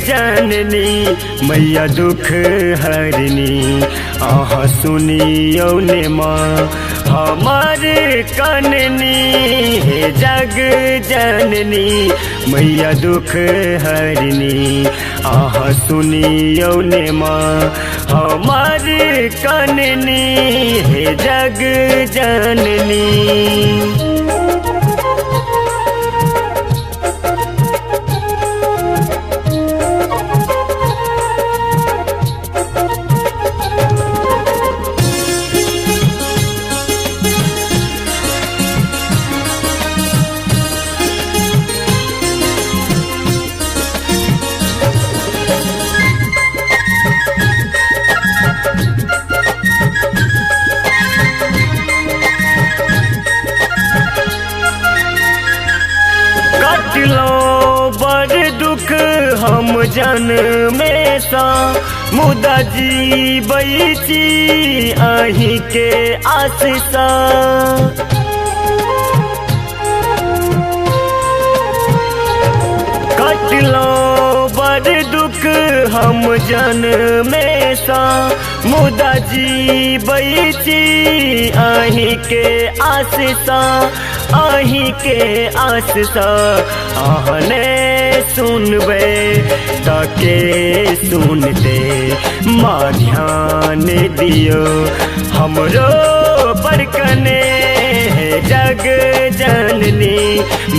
जननी मैया दुख हरनी आह सुनियो ने माँ हमार कननी हे जग जननी मैया दुख हरनी आह सुनियो ने माँ हमार कननी हे जग जननी। बड़ दुख हम जन में सा मुदा जी बैची अही के आशीषा कटलो बड़ दुख हम जन में सा मुदा जी बैची अही के आशीषा अही के आशीषा आहने सुनबे ताके सुनते माँ ध्यान दियो हमरो बरकने जग जननी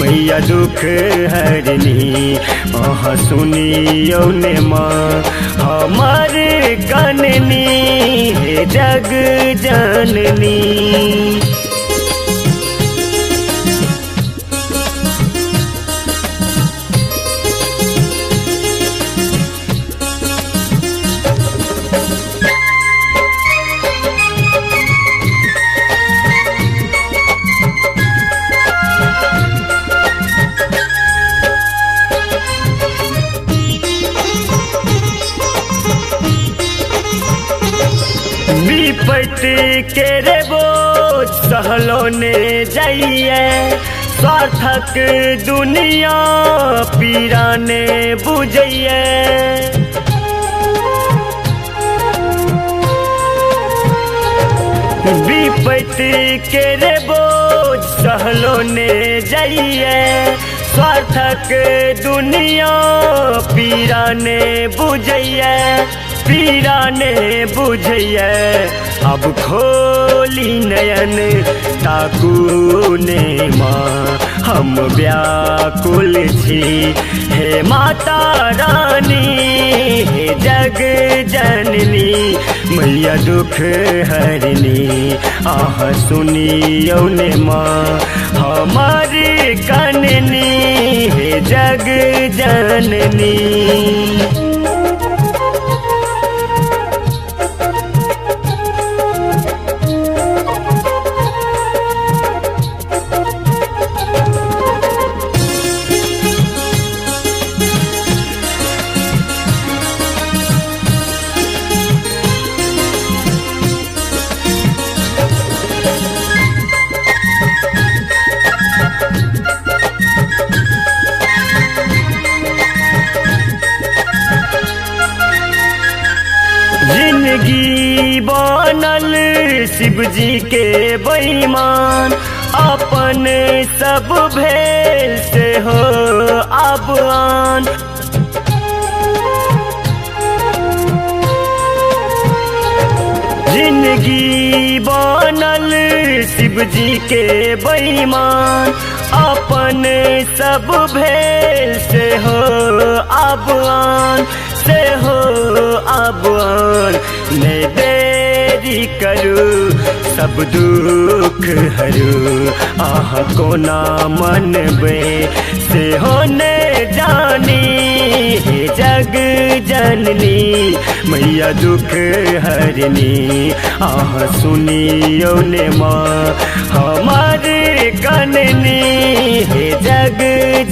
मैया दुख हरनी आह सुनियो ने माँ हमार कननी हे जग जननी। विपत के रे बोझ सहलो ने जाइए सार्थक दुनिया पीरा ने बुझिए विपत के रे बोझ सहलो ने जाइए सार्थक दुनिया पीरा ने बुझिए पीरा ने बुझिए अब खोली नयन ताकू ने माँ हम व्याकुल छी हे माता रानी हे जग जननी मैया दुख हरनी आह सुनियो ने माँ हमार कननी हे जग जननी। जिंदगी बनल शिव जी के बेईमान अपन सब भेल से हो अब आन जिंदगी बनल शिव जी के बेईमान अपन सब भेल से हो अब आन से हो अब आन ने देरी करू सब दुख हरू आह कोना मनबे से होने जानी हे जग जननी मैया दुख हरनी आह सुनियो ने माँ हमारे कननी हे जग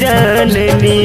जननी।